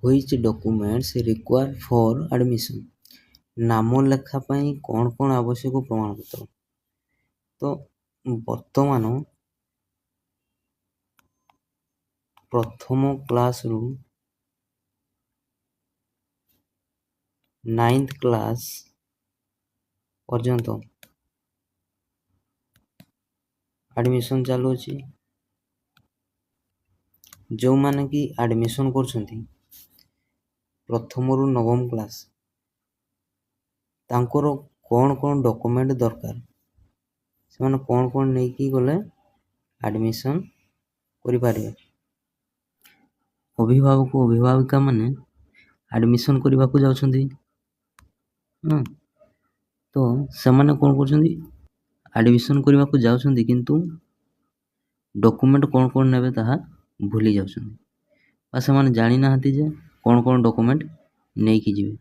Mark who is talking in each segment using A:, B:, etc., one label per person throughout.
A: Which documents required for admission? ନାମ ଲେଖା ପାଇଁ କ'ଣ ଆବଶ୍ୟକ ପ୍ରମାଣପତ୍ର? ତ ବର୍ତ୍ତମାନ ପ୍ରଥମ କ୍ଲାସରୁ 9th କ୍ଲାସ୍ ପର୍ଯ୍ୟନ୍ତ ଆଡ଼ମିସନ୍ ଚାଲୁଅଛି। ଯେଉଁମାନେ କି ଆଡ଼ମିସନ୍ କରୁଛନ୍ତି ପ୍ରଥମରୁ 9ମ କ୍ଲାସ୍, ତାଙ୍କର କ'ଣ ଡକୁମେଣ୍ଟ ଦରକାର, ସେମାନେ କ'ଣ ନେଇକି ଗଲେ ଆଡ଼ମିସନ୍ କରିପାରିବେ। ଅଭିଭାବକ ଅଭିଭାବିକା ମାନେ ଆଡ଼ମିସନ୍ କରିବାକୁ ଯାଉଛନ୍ତି, ତ ସେମାନେ କ'ଣ କରୁଛନ୍ତି, ଆଡ଼ମିସନ୍ କରିବାକୁ ଯାଉଛନ୍ତି କିନ୍ତୁ ଡକୁମେଣ୍ଟ କ'ଣ ନେବେ ତାହା ଭୁଲି ଯାଉଛନ୍ତି, ବା ସେମାନେ ଜାଣିନାହାନ୍ତି ଯେ କ'ଣ ଡକୁମେଣ୍ଟ ନେଇକି ଯିବେ,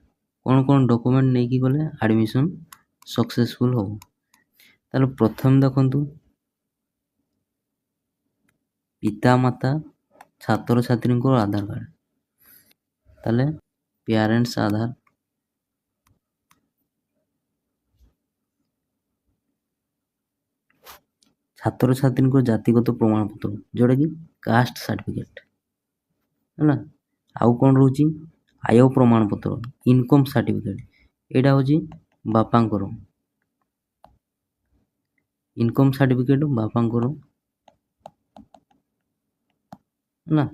A: କ'ଣ ଡକୁମେଣ୍ଟ ନେଇକି ଗଲେ ଆଡ଼ମିସନ୍ ସକ୍ସେସଫୁଲ୍ ହେବ। ତାହେଲେ ପ୍ରଥମେ ଦେଖନ୍ତୁ, ପିତାମାତା ଛାତ୍ରଛାତ୍ରୀଙ୍କର ଆଧାର କାର୍ଡ଼, ତାହେଲେ ପ୍ୟାରେଣ୍ଟସ୍ ଆଧାର, ଛାତ୍ରଛାତ୍ରୀଙ୍କ ଜାତିଗତ ପ୍ରମାଣପତ୍ର ଯେଉଁଟାକି କାଷ୍ଟ ସାର୍ଟିଫିକେଟ୍ ହେଲା। ଆଉ କ'ଣ ରହୁଛି, ଆୟ ପ୍ରମାଣପତ୍ର, ଇନକମ୍ ସାର୍ଟିଫିକେଟ୍, ଏଇଟା ହେଉଛି ବାପାଙ୍କର ଇନକମ୍ ସାର୍ଟିଫିକେଟ୍, ବାପାଙ୍କର ହେଲା।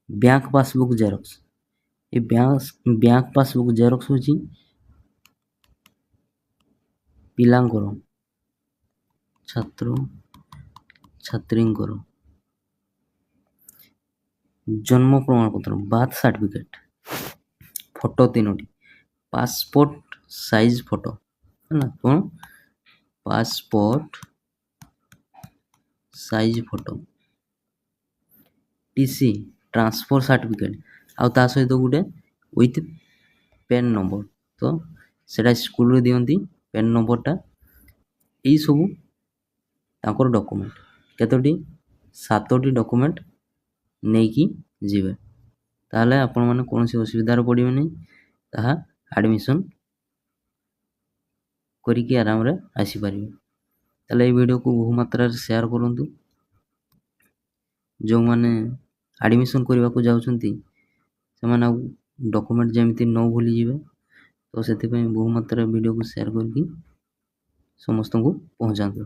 A: ବ୍ୟାଙ୍କ ପାସବୁକ୍ ଜେରକ୍ସ, ଏ ବ୍ୟାଙ୍କ ପାସବୁକ୍ ଜେରକ୍ସ ହେଉଛି ପିଲାଙ୍କର, ଛାତ୍ରଛାତ୍ରୀଙ୍କର ଜନ୍ମ ପ୍ରମାଣପତ୍ର, ବାର୍ଥ ସାର୍ଟିଫିକେଟ୍, ଫଟୋ 3ଟି, ପାସପୋର୍ଟ ସାଇଜ୍ ଫଟୋ ହେଲା, କ'ଣ passport size photo, TC transfer certificate, ଆଉ ତା ସହିତ ଗୋଟେ ୱିଥ୍ ପେନ୍ ନମ୍ବର, ତ ସେଇଟା ସ୍କୁଲରେ ଦିଅନ୍ତି ପେନ୍ ନମ୍ବରଟା। ଏଇସବୁ ତାଙ୍କର ଡକୁମେଣ୍ଟ, କେତୋଟି 7ଟି ଡକୁମେଣ୍ଟ ନେଇକି ଯିବେ, ତାହେଲେ ଆପଣମାନେ କୌଣସି ଅସୁବିଧାରେ ପଡ଼ିବେନି, ତାହା ଆଡ଼ମିସନ୍ କରିକି ଆରାମରେ ଆସିପାରିବେ। ତାହେଲେ এই ଭିଡ଼ିଓକୁ ବହୁ ମାତ୍ରାରେ ସେୟାର କରନ୍ତୁ। ଯେଉଁମାନେ ଆଡ଼ମିସନ୍ କରିବାକୁ ଯାଉଛନ୍ତି ସେମାନେ ଆଉ ଡକୁମେଣ୍ଟ ଯେମିତି ନ ଭୁଲିଯିବେ, ତ ସେଥିପାଇଁ ବହୁ ମାତ୍ରାରେ ଭିଡ଼ିଓକୁ ସେୟାର କରିକି ସମସ୍ତଙ୍କୁ ପହଞ୍ଚାନ୍ତୁ।